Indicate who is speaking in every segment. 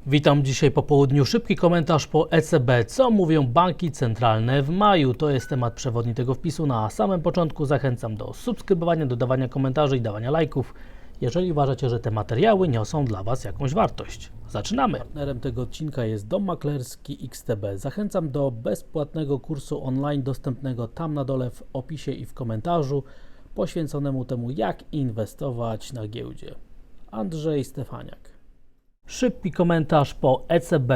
Speaker 1: Witam dzisiaj po południu. Szybki komentarz po ECB. Co mówią banki centralne w maju? To jest temat przewodni tego wpisu. Na samym początku zachęcam do subskrybowania, dodawania komentarzy i dawania lajków, jeżeli uważacie, że te materiały niosą dla Was jakąś wartość. Zaczynamy! Partnerem tego odcinka jest Dom Maklerski XTB. Zachęcam do bezpłatnego kursu online dostępnego tam na dole w opisie i w komentarzu, poświęconemu temu, jak inwestować na giełdzie. Andrzej Stefaniak. Szybki komentarz po ECB.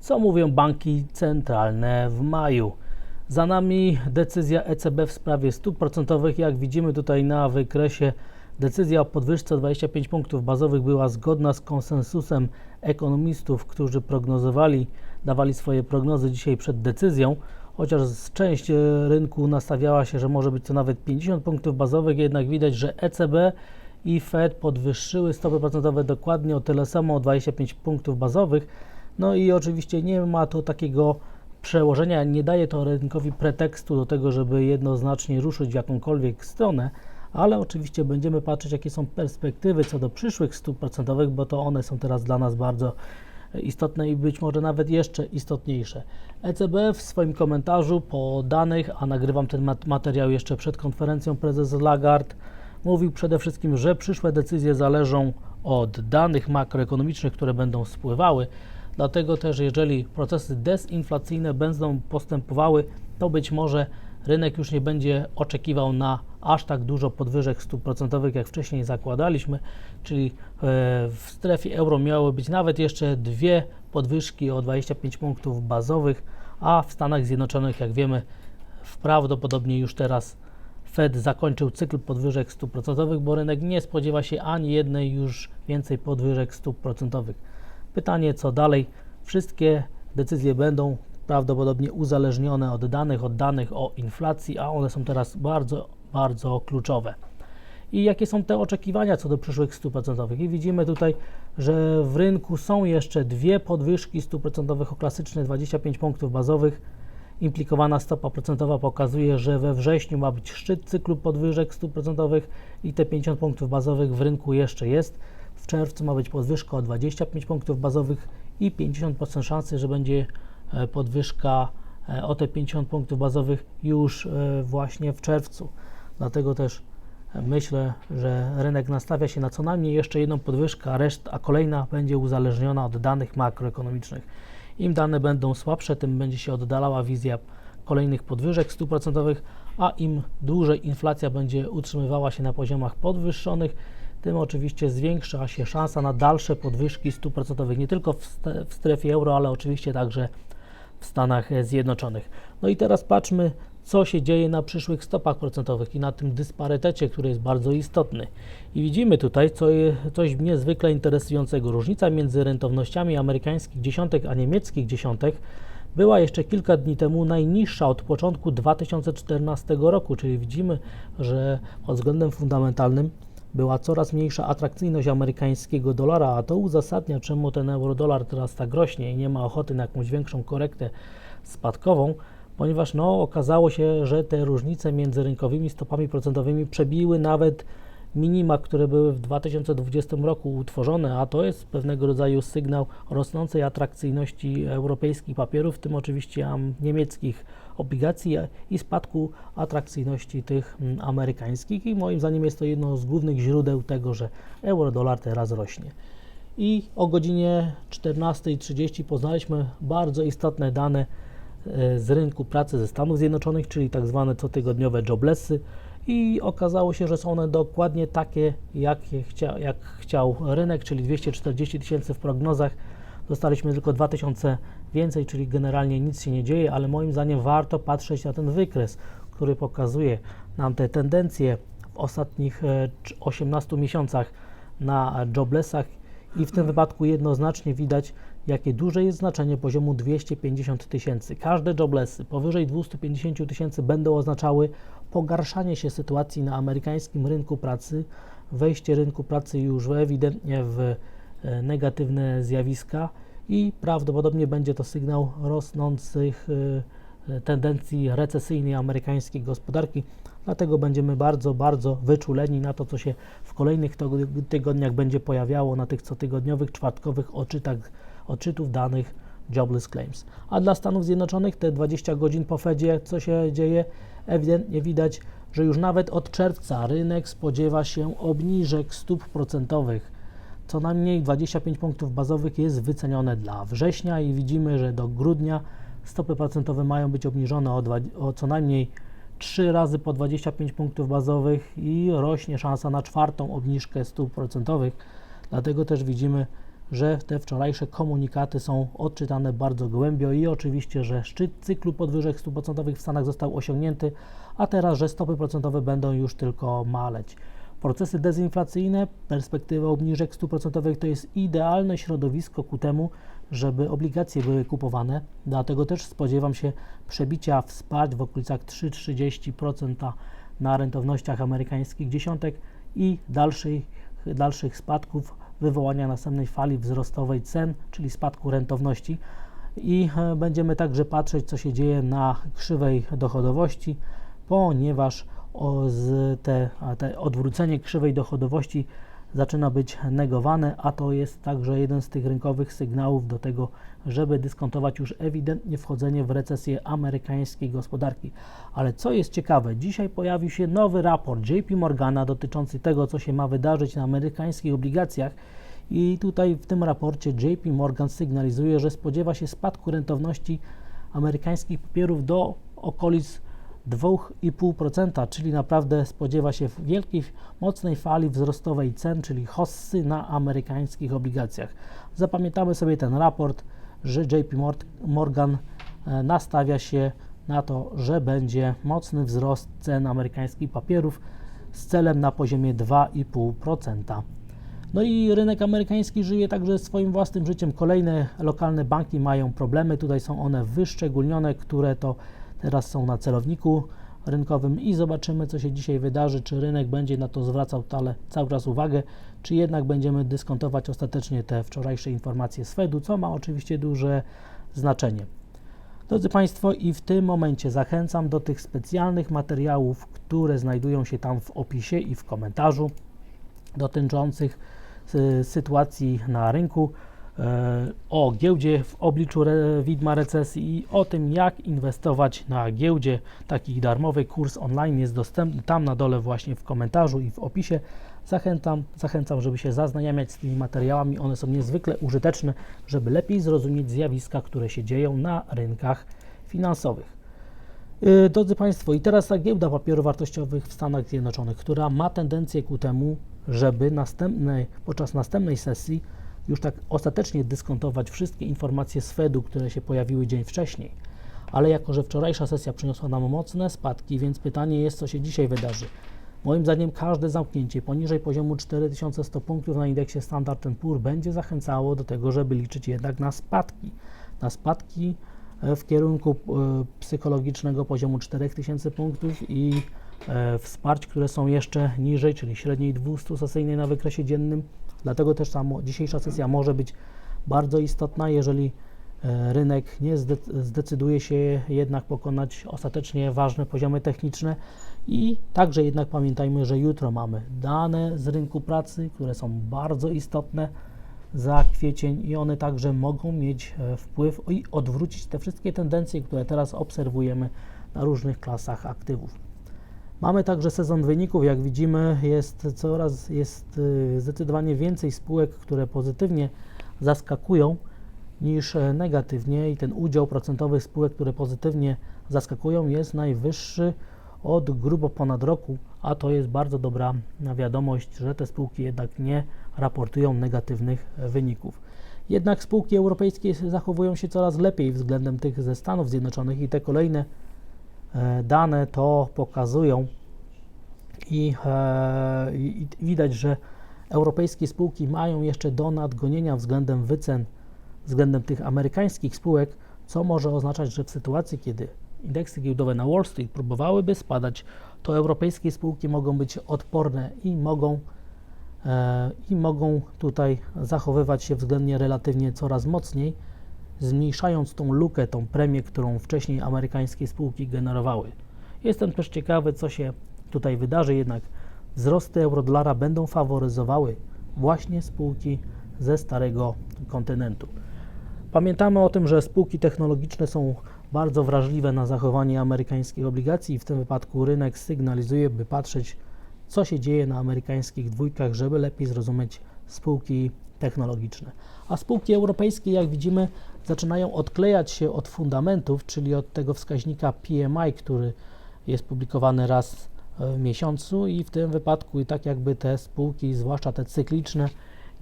Speaker 1: Co mówią banki centralne w maju? Za nami decyzja ECB w sprawie stóp procentowych. Jak widzimy tutaj na wykresie, decyzja o podwyżce o 25 punktów bazowych była zgodna z konsensusem ekonomistów, którzy dawali swoje prognozy dzisiaj przed decyzją. Chociaż część rynku nastawiała się, że może być to nawet 50 punktów bazowych, jednak widać, że ECB i Fed podwyższyły stopy procentowe dokładnie o tyle samo, o 25 punktów bazowych. No i oczywiście nie ma to takiego przełożenia, nie daje to rynkowi pretekstu do tego, żeby jednoznacznie ruszyć w jakąkolwiek stronę, ale oczywiście będziemy patrzeć, jakie są perspektywy co do przyszłych stóp procentowych, bo to one są teraz dla nas bardzo istotne i być może nawet jeszcze istotniejsze. ECB w swoim komentarzu po danych, a nagrywam ten materiał jeszcze przed konferencją, prezes Lagarde mówił przede wszystkim, że przyszłe decyzje zależą od danych makroekonomicznych, które będą spływały. Dlatego też, jeżeli procesy dezinflacyjne będą postępowały, to być może rynek już nie będzie oczekiwał na aż tak dużo podwyżek stóp procentowych, jak wcześniej zakładaliśmy, czyli w strefie euro miały być nawet jeszcze dwie podwyżki o 25 punktów bazowych, a w Stanach Zjednoczonych, jak wiemy, prawdopodobnie już teraz Fed zakończył cykl podwyżek stóp procentowych, bo rynek nie spodziewa się ani jednej już więcej podwyżek stóp procentowych. Pytanie, co dalej? Wszystkie decyzje będą prawdopodobnie uzależnione od danych o inflacji, a one są teraz bardzo, bardzo kluczowe. I jakie są te oczekiwania co do przyszłych stóp procentowych? I widzimy tutaj, że w rynku są jeszcze dwie podwyżki stóp procentowych o klasyczne 25 punktów bazowych. Implikowana stopa procentowa pokazuje, że we wrześniu ma być szczyt cyklu podwyżek stóp procentowych i te 50 punktów bazowych w rynku jeszcze jest. W czerwcu ma być podwyżka o 25 punktów bazowych i 50% szansy, że będzie podwyżka o te 50 punktów bazowych już właśnie w czerwcu. Dlatego też myślę, że rynek nastawia się na co najmniej jeszcze jedną podwyżkę, a kolejna będzie uzależniona od danych makroekonomicznych. Im dane będą słabsze, tym będzie się oddalała wizja kolejnych podwyżek stóp procentowych, a im dłużej inflacja będzie utrzymywała się na poziomach podwyższonych, tym oczywiście zwiększa się szansa na dalsze podwyżki stóp procentowych, nie tylko w strefie euro, ale oczywiście także w Stanach Zjednoczonych. No i teraz patrzmy, co się dzieje na przyszłych stopach procentowych i na tym dysparytecie, który jest bardzo istotny. I widzimy tutaj coś niezwykle interesującego. Różnica między rentownościami amerykańskich dziesiątek a niemieckich dziesiątek była jeszcze kilka dni temu najniższa od początku 2014 roku, czyli widzimy, że pod względem fundamentalnym była coraz mniejsza atrakcyjność amerykańskiego dolara, a to uzasadnia, czemu ten euro-dolar teraz tak rośnie i nie ma ochoty na jakąś większą korektę spadkową, ponieważ okazało się, że te różnice między rynkowymi stopami procentowymi przebiły nawet minima, które były w 2020 roku utworzone, a to jest pewnego rodzaju sygnał rosnącej atrakcyjności europejskich papierów, w tym oczywiście niemieckich obligacji i spadku atrakcyjności tych amerykańskich i moim zdaniem jest to jedno z głównych źródeł tego, że euro-dolar teraz rośnie. I o godzinie 14:30 poznaliśmy bardzo istotne dane z rynku pracy ze Stanów Zjednoczonych, czyli tak zwane cotygodniowe joblessy i okazało się, że są one dokładnie takie, jak chciał rynek, czyli 240 tysięcy w prognozach. Dostaliśmy tylko 2000 więcej, czyli generalnie nic się nie dzieje, ale moim zdaniem warto patrzeć na ten wykres, który pokazuje nam te tendencje w ostatnich 18 miesiącach na joblessach i w tym wypadku jednoznacznie widać, jakie duże jest znaczenie poziomu 250 tysięcy. Każde joblessy powyżej 250 tysięcy będą oznaczały pogarszanie się sytuacji na amerykańskim rynku pracy, wejście rynku pracy już ewidentnie w negatywne zjawiska i prawdopodobnie będzie to sygnał rosnących tendencji recesyjnej amerykańskiej gospodarki. Dlatego będziemy bardzo, bardzo wyczuleni na to, co się w kolejnych tygodniach będzie pojawiało na tych cotygodniowych, czwartkowych odczytów danych Jobless Claims. A dla Stanów Zjednoczonych te 20 godzin po Fedzie, co się dzieje? Ewidentnie widać, że już nawet od czerwca rynek spodziewa się obniżek stóp procentowych. Co najmniej 25 punktów bazowych jest wycenione dla września i widzimy, że do grudnia stopy procentowe mają być obniżone o co najmniej 3 razy po 25 punktów bazowych i rośnie szansa na 4. obniżkę stóp procentowych. Dlatego też widzimy, że te wczorajsze komunikaty są odczytane bardzo głębio i oczywiście, że szczyt cyklu podwyżek stóp procentowych w Stanach został osiągnięty, a teraz, że stopy procentowe będą już tylko maleć. Procesy dezinflacyjne, perspektywa obniżek stóp procentowych to jest idealne środowisko ku temu, żeby obligacje były kupowane, dlatego też spodziewam się przebicia wsparć w okolicach 3,30% na rentownościach amerykańskich dziesiątek i dalszych spadków, wywołania następnej fali wzrostowej cen, czyli spadku rentowności i będziemy także patrzeć, co się dzieje na krzywej dochodowości, ponieważ te odwrócenie krzywej dochodowości zaczyna być negowane, a to jest także jeden z tych rynkowych sygnałów do tego, żeby dyskontować już ewidentnie wchodzenie w recesję amerykańskiej gospodarki. Ale co jest ciekawe, dzisiaj pojawił się nowy raport JP Morgana dotyczący tego, co się ma wydarzyć na amerykańskich obligacjach i tutaj w tym raporcie JP Morgan sygnalizuje, że spodziewa się spadku rentowności amerykańskich papierów do okolic 2,5%, czyli naprawdę spodziewa się wielkiej, mocnej fali wzrostowej cen, czyli hossy na amerykańskich obligacjach. Zapamiętamy sobie ten raport, że JP Morgan nastawia się na to, że będzie mocny wzrost cen amerykańskich papierów z celem na poziomie 2,5%. No i rynek amerykański żyje także swoim własnym życiem. Kolejne lokalne banki mają problemy, tutaj są one wyszczególnione, które to teraz są na celowniku rynkowym i zobaczymy, co się dzisiaj wydarzy, czy rynek będzie na to zwracał cały czas uwagę, czy jednak będziemy dyskontować ostatecznie te wczorajsze informacje z Fedu, co ma oczywiście duże znaczenie. Drodzy Państwo, i w tym momencie zachęcam do tych specjalnych materiałów, które znajdują się tam w opisie i w komentarzu dotyczących sytuacji na rynku, o giełdzie w obliczu widma recesji i o tym, jak inwestować na giełdzie. Taki darmowy kurs online jest dostępny tam na dole właśnie w komentarzu i w opisie. Zachęcam, żeby się zaznajamiać z tymi materiałami. One są niezwykle użyteczne, żeby lepiej zrozumieć zjawiska, które się dzieją na rynkach finansowych. Drodzy Państwo, i teraz ta giełda papierów wartościowych w Stanach Zjednoczonych, która ma tendencję ku temu, żeby podczas następnej sesji już tak ostatecznie dyskontować wszystkie informacje z Fedu, które się pojawiły dzień wcześniej. Ale jako że wczorajsza sesja przyniosła nam mocne spadki, więc pytanie jest, co się dzisiaj wydarzy. Moim zdaniem każde zamknięcie poniżej poziomu 4100 punktów na indeksie Standard & Poor's będzie zachęcało do tego, żeby liczyć jednak na spadki. Na spadki w kierunku psychologicznego poziomu 4000 punktów i wsparć, które są jeszcze niżej, czyli średniej 200 sesyjnej na wykresie dziennym. Dlatego też dzisiejsza sesja może być bardzo istotna, jeżeli rynek nie zdecyduje się jednak pokonać ostatecznie ważne poziomy techniczne i także jednak pamiętajmy, że jutro mamy dane z rynku pracy, które są bardzo istotne za kwiecień i one także mogą mieć wpływ i odwrócić te wszystkie tendencje, które teraz obserwujemy na różnych klasach aktywów. Mamy także sezon wyników, jak widzimy jest zdecydowanie więcej spółek, które pozytywnie zaskakują niż negatywnie i ten udział procentowy spółek, które pozytywnie zaskakują jest najwyższy od grubo ponad roku, a to jest bardzo dobra wiadomość, że te spółki jednak nie raportują negatywnych wyników. Jednak spółki europejskie zachowują się coraz lepiej względem tych ze Stanów Zjednoczonych i te kolejne dane to pokazują i widać, że europejskie spółki mają jeszcze do nadgonienia względem wycen, względem tych amerykańskich spółek, co może oznaczać, że w sytuacji, kiedy indeksy giełdowe na Wall Street próbowałyby spadać, to europejskie spółki mogą być odporne i mogą tutaj zachowywać się względnie relatywnie coraz mocniej, zmniejszając tą lukę, tą premię, którą wcześniej amerykańskie spółki generowały. Jestem też ciekawy, co się tutaj wydarzy, jednak wzrosty euro-dolara będą faworyzowały właśnie spółki ze starego kontynentu. Pamiętamy o tym, że spółki technologiczne są bardzo wrażliwe na zachowanie amerykańskich obligacji i w tym wypadku rynek sygnalizuje, by patrzeć, co się dzieje na amerykańskich dwójkach, żeby lepiej zrozumieć spółki technologiczne. A spółki europejskie, jak widzimy, zaczynają odklejać się od fundamentów, czyli od tego wskaźnika PMI, który jest publikowany raz w miesiącu i w tym wypadku i tak jakby te spółki, zwłaszcza te cykliczne,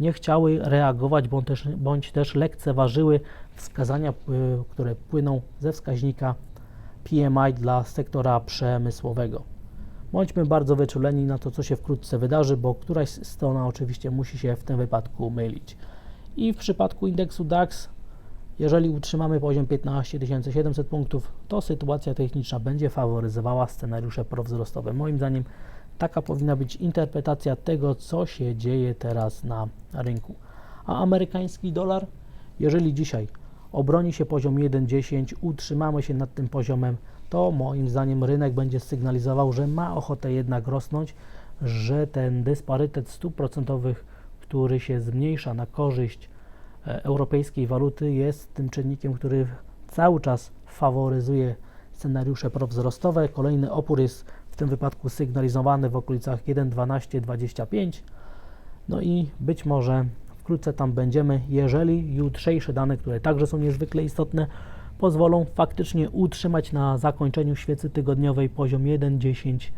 Speaker 1: nie chciały reagować, bądź też lekceważyły wskazania, które płyną ze wskaźnika PMI dla sektora przemysłowego. Bądźmy bardzo wyczuleni na to, co się wkrótce wydarzy, bo któraś strona oczywiście musi się w tym wypadku mylić. I w przypadku indeksu DAX, jeżeli utrzymamy poziom 15 700 punktów, to sytuacja techniczna będzie faworyzowała scenariusze prowzrostowe. Moim zdaniem taka powinna być interpretacja tego, co się dzieje teraz na rynku. A amerykański dolar, jeżeli dzisiaj obroni się poziom 1,10, utrzymamy się nad tym poziomem, to moim zdaniem rynek będzie sygnalizował, że ma ochotę jednak rosnąć, że ten dysparytet stóp procentowych, który się zmniejsza na korzyść europejskiej waluty, jest tym czynnikiem, który cały czas faworyzuje scenariusze prowzrostowe. Kolejny opór jest w tym wypadku sygnalizowany w okolicach 1,1225. No i być może wkrótce tam będziemy, jeżeli jutrzejsze dane, które także są niezwykle istotne, pozwolą faktycznie utrzymać na zakończeniu świecy tygodniowej poziom 1,10,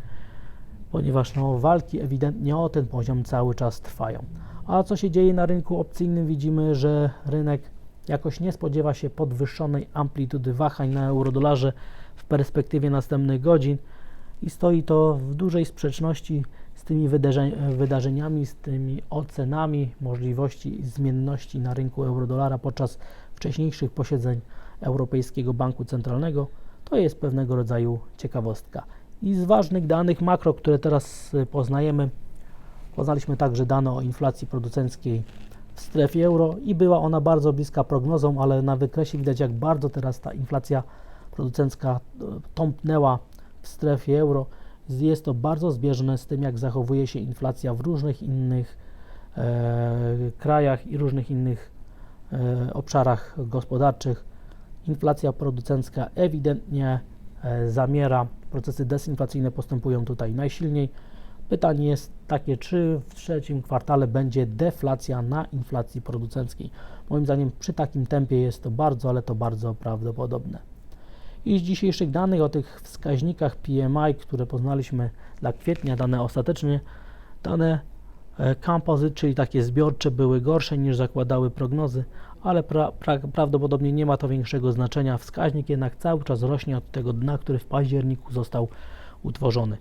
Speaker 1: ponieważ walki ewidentnie o ten poziom cały czas trwają. A co się dzieje na rynku opcyjnym? Widzimy, że rynek jakoś nie spodziewa się podwyższonej amplitudy wahań na euro-dolarze w perspektywie następnych godzin i stoi to w dużej sprzeczności z tymi wydarzeniami, z tymi ocenami możliwości zmienności na rynku euro-dolara podczas wcześniejszych posiedzeń Europejskiego Banku Centralnego. To jest pewnego rodzaju ciekawostka. I z ważnych danych makro, które teraz poznaliśmy także dane o inflacji producenckiej w strefie euro i była ona bardzo bliska prognozom, ale na wykresie widać, jak bardzo teraz ta inflacja producencka tąpnęła w strefie euro. Jest to bardzo zbieżne z tym, jak zachowuje się inflacja w różnych innych krajach i różnych innych obszarach gospodarczych. Inflacja producencka ewidentnie zamiera, procesy desinflacyjne postępują tutaj najsilniej. Pytanie jest takie, czy w trzecim kwartale będzie deflacja na inflacji producenckiej. Moim zdaniem przy takim tempie jest to bardzo, ale to bardzo prawdopodobne. I z dzisiejszych danych o tych wskaźnikach PMI, które poznaliśmy dla kwietnia, dane ostatecznie, dane composite, czyli takie zbiorcze, były gorsze niż zakładały prognozy, ale prawdopodobnie nie ma to większego znaczenia. Wskaźnik jednak cały czas rośnie od tego dna, który w październiku został utworzony.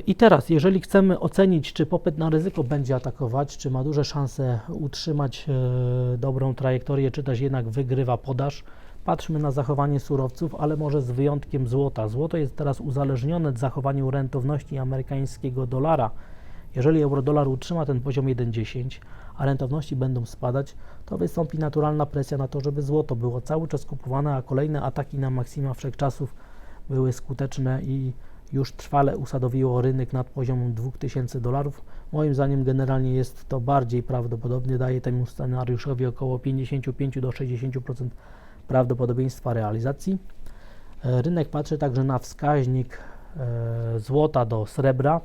Speaker 1: I teraz, jeżeli chcemy ocenić, czy popyt na ryzyko będzie atakować, czy ma duże szanse utrzymać dobrą trajektorię, czy też jednak wygrywa podaż, patrzmy na zachowanie surowców, ale może z wyjątkiem złota. Złoto jest teraz uzależnione od zachowania rentowności amerykańskiego dolara. Jeżeli euro-dolar utrzyma ten poziom 1,10, a rentowności będą spadać, to wystąpi naturalna presja na to, żeby złoto było cały czas kupowane, a kolejne ataki na maksima wszechczasów były skuteczne i już trwale usadowiło rynek nad poziomem $2000. Moim zdaniem generalnie jest to bardziej prawdopodobne, daje temu scenariuszowi około 55 do 60% prawdopodobieństwa realizacji. Rynek patrzy także na wskaźnik złota do srebra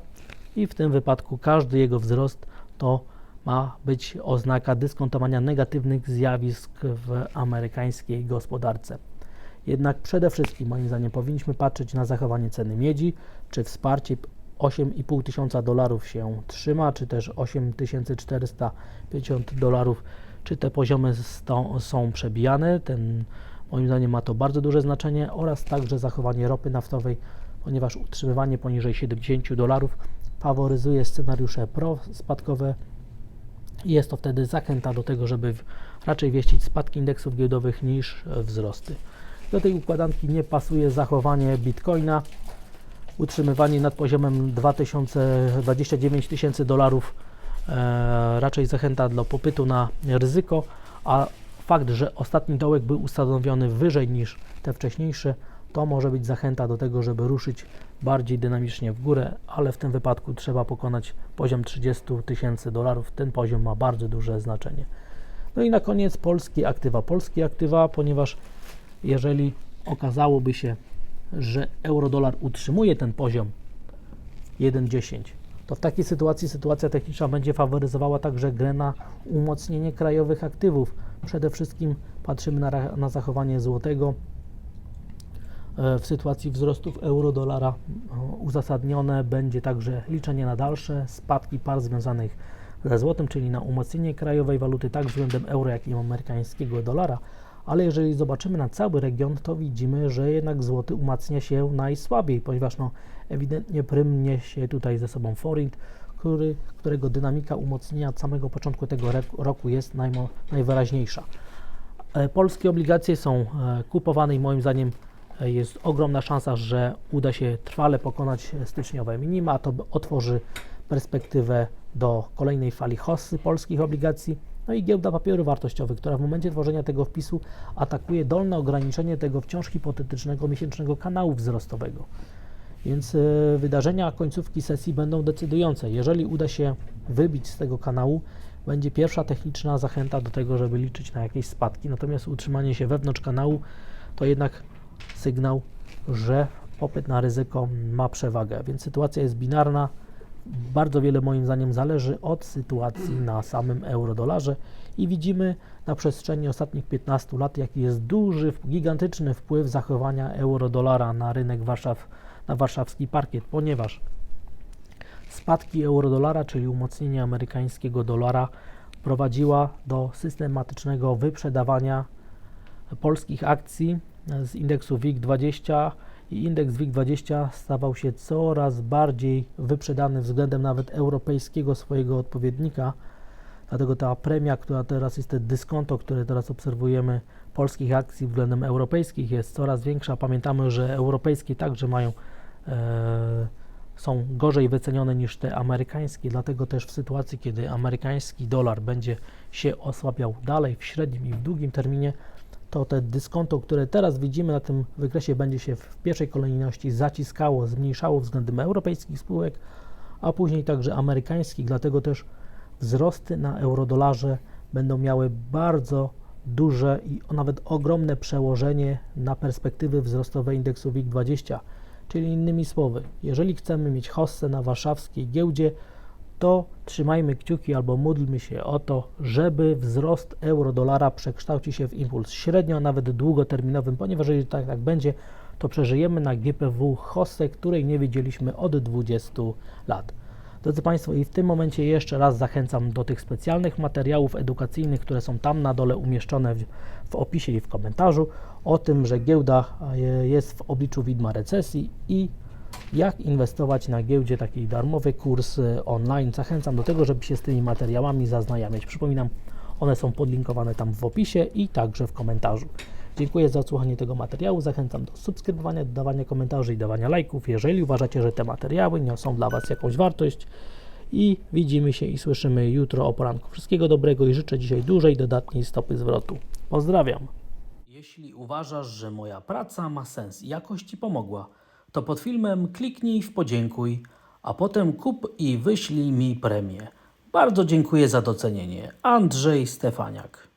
Speaker 1: i w tym wypadku każdy jego wzrost to ma być oznaka dyskontowania negatywnych zjawisk w amerykańskiej gospodarce. Jednak przede wszystkim moim zdaniem powinniśmy patrzeć na zachowanie ceny miedzi, czy wsparcie $8,5 tysiąca się trzyma, czy też $8,450, czy te poziomy są przebijane. Moim zdaniem ma to bardzo duże znaczenie oraz także zachowanie ropy naftowej, ponieważ utrzymywanie poniżej $70 faworyzuje scenariusze prospadkowe i jest to wtedy zachęta do tego, żeby raczej wieścić spadki indeksów giełdowych niż wzrosty. Do tej układanki nie pasuje zachowanie Bitcoina, utrzymywanie nad poziomem $29 tysięcy, raczej zachęta do popytu na ryzyko, a fakt, że ostatni dołek był ustanowiony wyżej niż te wcześniejsze, to może być zachęta do tego, żeby ruszyć bardziej dynamicznie w górę, ale w tym wypadku trzeba pokonać poziom $30 tysięcy. Ten poziom ma bardzo duże znaczenie. No i na koniec polskie aktywa, ponieważ jeżeli okazałoby się, że euro-dolar utrzymuje ten poziom 1,10, to w takiej sytuacji sytuacja techniczna będzie faworyzowała także grę na umocnienie krajowych aktywów. Przede wszystkim patrzymy na zachowanie złotego. W sytuacji wzrostów euro-dolara uzasadnione będzie także liczenie na dalsze spadki par związanych ze złotym, czyli na umocnienie krajowej waluty tak względem euro, jak i amerykańskiego dolara. Ale jeżeli zobaczymy na cały region, to widzimy, że jednak złoty umacnia się najsłabiej, ponieważ ewidentnie prym się tutaj ze sobą forint, którego dynamika umocnienia od samego początku tego roku jest najwyraźniejsza. Polskie obligacje są kupowane i moim zdaniem jest ogromna szansa, że uda się trwale pokonać styczniowe minima, a to otworzy perspektywę do kolejnej fali hossy polskich obligacji. No i giełda papierów wartościowych, która w momencie tworzenia tego wpisu atakuje dolne ograniczenie tego wciąż hipotetycznego miesięcznego kanału wzrostowego. Więc wydarzenia końcówki sesji będą decydujące. Jeżeli uda się wybić z tego kanału, będzie pierwsza techniczna zachęta do tego, żeby liczyć na jakieś spadki. Natomiast utrzymanie się wewnątrz kanału to jednak sygnał, że popyt na ryzyko ma przewagę. Więc sytuacja jest binarna. Bardzo wiele moim zdaniem zależy od sytuacji na samym euro-dolarze i widzimy na przestrzeni ostatnich 15 lat, jaki jest duży, gigantyczny wpływ zachowania euro-dolara na rynek na warszawski parkiet, ponieważ spadki euro-dolara, czyli umocnienie amerykańskiego dolara, prowadziła do systematycznego wyprzedawania polskich akcji z indeksu WIG20 i indeks WIG20 stawał się coraz bardziej wyprzedany względem nawet europejskiego swojego odpowiednika. Dlatego ta premia, która teraz jest, te dyskonto, które teraz obserwujemy polskich akcji względem europejskich, jest coraz większa. Pamiętamy, że europejskie także są gorzej wycenione niż te amerykańskie, dlatego też w sytuacji, kiedy amerykański dolar będzie się osłabiał dalej w średnim i w długim terminie, to te dyskonto, które teraz widzimy na tym wykresie, będzie się w pierwszej kolejności zaciskało, zmniejszało względem europejskich spółek, a później także amerykańskich, dlatego też wzrosty na eurodolarze będą miały bardzo duże i nawet ogromne przełożenie na perspektywy wzrostowe indeksu WIG20, czyli innymi słowy, jeżeli chcemy mieć hossę na warszawskiej giełdzie, to trzymajmy kciuki albo módlmy się o to, żeby wzrost euro-dolara przekształcił się w impuls średnio, nawet długoterminowym, ponieważ jeżeli tak będzie, to przeżyjemy na GPW hossę, której nie widzieliśmy od 20 lat. Drodzy Państwo, i w tym momencie jeszcze raz zachęcam do tych specjalnych materiałów edukacyjnych, które są tam na dole umieszczone w opisie i w komentarzu, o tym, że giełda jest w obliczu widma recesji i jak inwestować na giełdzie, taki darmowy kurs online. Zachęcam do tego, żeby się z tymi materiałami zaznajamiać. Przypominam, one są podlinkowane tam w opisie i także w komentarzu. Dziękuję za odsłuchanie tego materiału. Zachęcam do subskrybowania, dodawania komentarzy i dawania lajków, jeżeli uważacie, że te materiały niosą dla Was jakąś wartość. I widzimy się i słyszymy jutro o poranku. Wszystkiego dobrego i życzę dzisiaj dużej, dodatniej stopy zwrotu. Pozdrawiam. Jeśli uważasz, że moja praca ma sens i jakoś Ci pomogła, to pod filmem kliknij w podziękuj, a potem kup i wyślij mi premię. Bardzo dziękuję za docenienie. Andrzej Stefaniak.